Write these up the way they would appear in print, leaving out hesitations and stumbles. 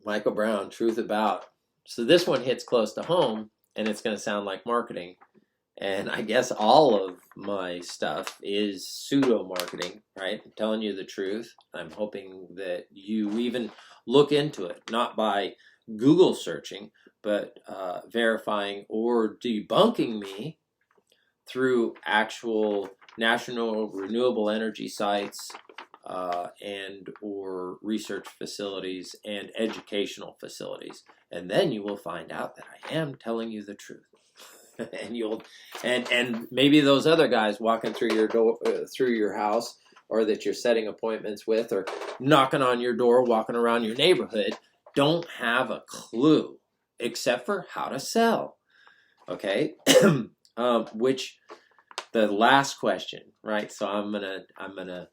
Michael Brown, Truth About. So this one hits close to home, and it's going to sound like marketing. And I guess all of my stuff is pseudo marketing, right? I'm telling you the truth. I'm hoping that you even look into it, not by Google searching, but verifying or debunking me through actual national renewable energy sites and or research facilities and educational facilities. And then you will find out that I am telling you the truth. and you'll and maybe those other guys walking through your door through your house, or that you're setting appointments with, or knocking on your door, walking around your neighborhood, don't have a clue except for how to sell. Okay. Which the last question, right? So I'm gonna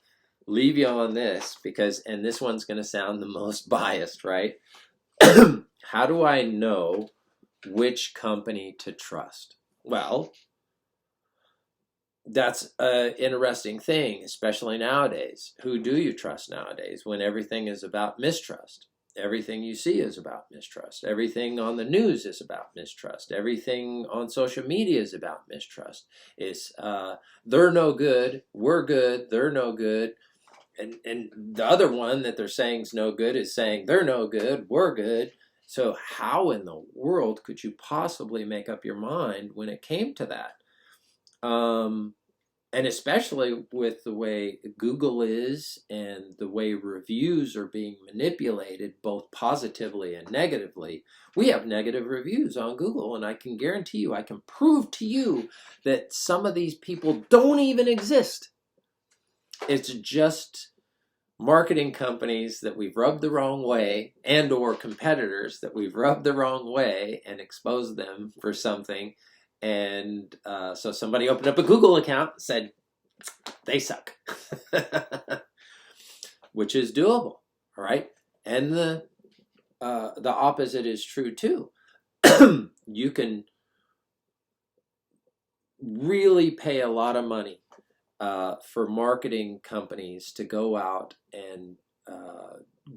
leave you on this, because, and this one's gonna sound the most biased, right? How do I know which company to trust? Well, that's an interesting thing, especially nowadays. Who do you trust nowadays when everything is about mistrust? Everything you see is about mistrust. Everything on the news is about mistrust. Everything on social media is about mistrust. It's they're no good, we're good, they're no good. And the other one that they're saying is no good is saying they're no good, we're good. So how in the world could you possibly make up your mind when it came to that? And especially with the way Google is and the way reviews are being manipulated, both positively and negatively. We have negative reviews on Google, and I can guarantee you, I can prove to you that some of these people don't even exist. It's just marketing companies that we've rubbed the wrong way, and or competitors that we've rubbed the wrong way and exposed them for something. And so somebody opened up a Google account and said, they suck, which is doable, all right? And the opposite is true too. You can really pay a lot of money for marketing companies to go out and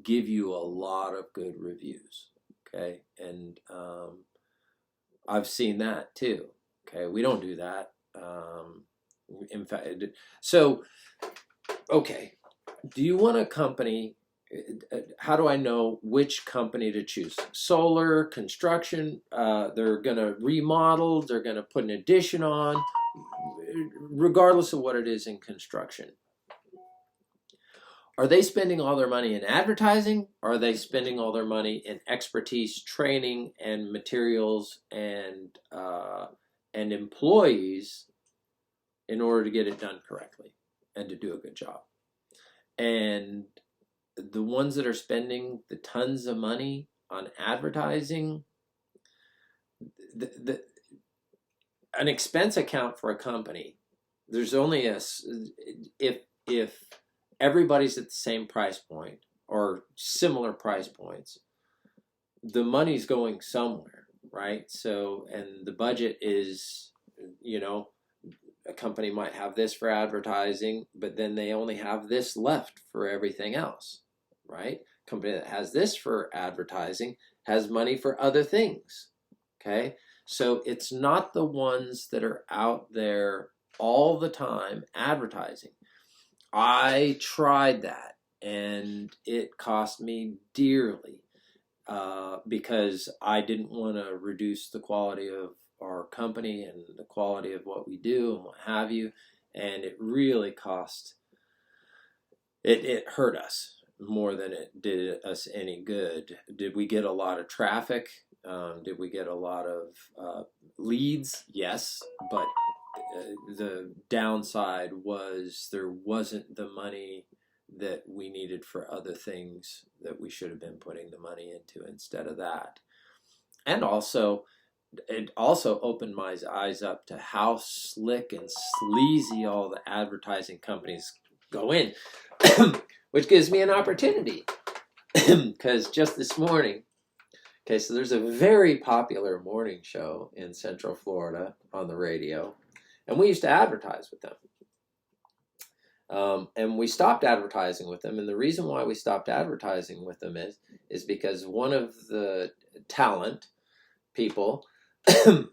give you a lot of good reviews, okay? And I've seen that too, okay? We don't do that. In fact, so, okay, do you want a company? How do I know which company to choose? Solar, construction, they're going to remodel, they're going to put an addition on, regardless of what it is in construction. Are they spending all their money in advertising? Or are they spending all their money in expertise, training, and materials, and employees in order to get it done correctly and to do a good job? And the ones that are spending the tons of money on advertising, an expense account for a company, there's only if everybody's at the same price point or similar price points, the money's going somewhere, right? So, and the budget is, a company might have this for advertising, but then they only have this left for everything else, right? Company that has this for advertising has money for other things, okay? So it's not the ones that are out there all the time advertising. I tried that, and it cost me dearly because I didn't want to reduce the quality of our company and the quality of what we do and what have you. And it really cost, it hurt us more than it did us any good. Did we get a lot of traffic? Did we get a lot of leads? Yes, but the downside was there wasn't the money that we needed for other things that we should have been putting the money into instead of that. And also, it also opened my eyes up to how slick and sleazy all the advertising companies go in, which gives me an opportunity. Because just this morning, okay, so there's a very popular morning show in Central Florida on the radio, and we used to advertise with them. And we stopped advertising with them. And the reason why we stopped advertising with them is because one of the talent people went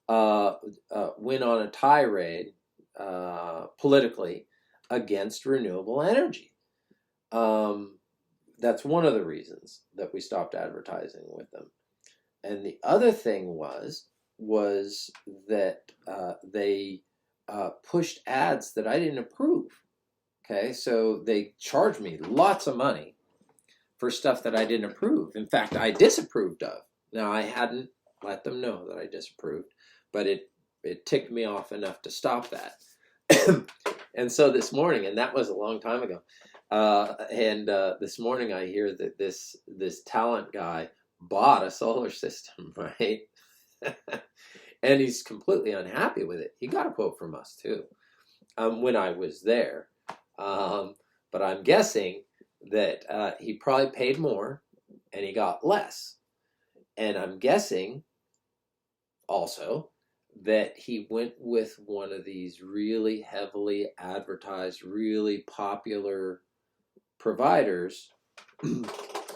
on a tirade politically against renewable energy. That's one of the reasons that we stopped advertising with them. And the other thing was that they pushed ads that I didn't approve. Okay, so they charged me lots of money for stuff that I didn't approve. In fact, I disapproved of. Now, I hadn't let them know that I disapproved, but it ticked me off enough to stop that. And so this morning, and that was a long time ago, this morning I hear that this talent guy bought a solar system, right? And he's completely unhappy with it. He got a quote from us too, when I was there. But I'm guessing that he probably paid more and he got less. And I'm guessing also that he went with one of these really heavily advertised, really popular providers.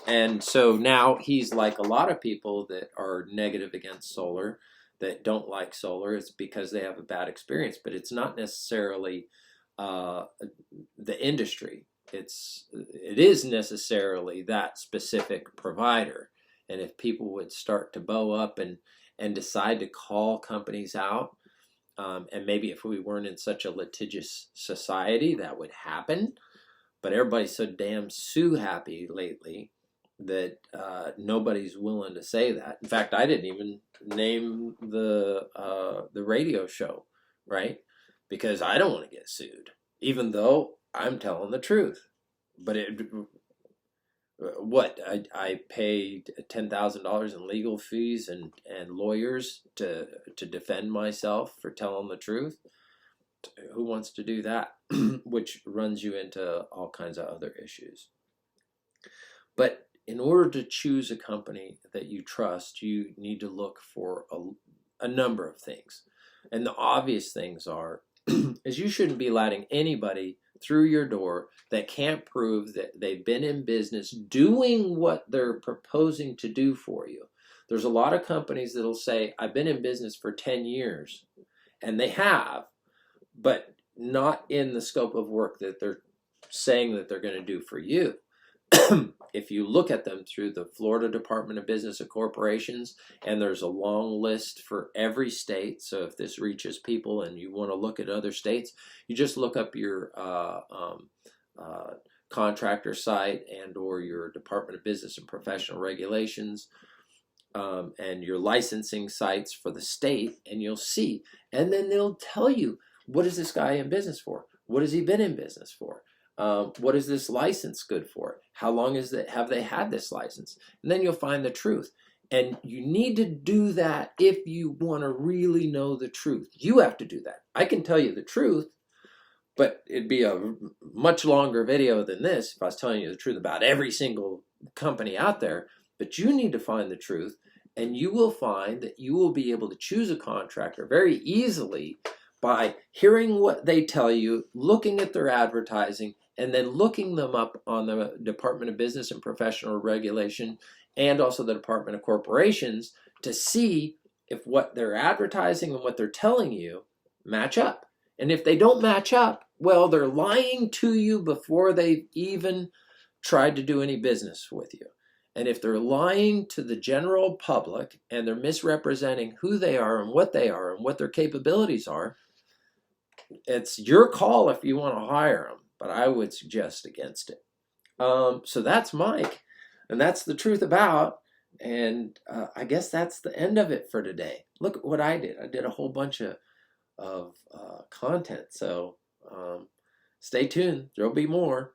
And so now he's like a lot of people that are negative against solar, that don't like solar. It's because they have a bad experience, but it's not necessarily the industry. It is necessarily that specific provider. And if people would start to bow up and decide to call companies out, and maybe if we weren't in such a litigious society, that would happen. But everybody's so damn sue happy lately that nobody's willing to say that. In fact, I didn't even name the radio show, right? Because I don't want to get sued, even though I'm telling the truth. But I paid $10,000 in legal fees and lawyers to defend myself for telling the truth. Who wants to do that? Which runs you into all kinds of other issues. But in order to choose a company that you trust, you need to look for a number of things. And the obvious things are, is you shouldn't be letting anybody through your door that can't prove that they've been in business doing what they're proposing to do for you. There's a lot of companies that'll say, I've been in business for 10 years, and they have, but not in the scope of work that they're saying that they're going to do for you. If you look at them through the Florida Department of Business and Corporations, and there's a long list for every state, so if this reaches people and you want to look at other states, you just look up your contractor site and or your Department of Business and Professional Regulations, and your licensing sites for the state, and you'll see. And then they'll tell you, what is this guy in business for? What has he been in business for? What is this license good for? How long have they had this license? And then you'll find the truth. And you need to do that if you want to really know the truth. You have to do that. I can tell you the truth, but it'd be a much longer video than this if I was telling you the truth about every single company out there. But you need to find the truth, and you will find that you will be able to choose a contractor very easily by hearing what they tell you, looking at their advertising, and then looking them up on the Department of Business and Professional Regulation and also the Department of Corporations to see if what they're advertising and what they're telling you match up. And if they don't match up, well, they're lying to you before they've even tried to do any business with you. And if they're lying to the general public and they're misrepresenting who they are and what their capabilities are, it's your call if you want to hire them, but I would suggest against it. So that's Mike, and that's the truth about, and I guess that's the end of it for today. Look at what I did. I did a whole bunch of content, so stay tuned. There'll be more.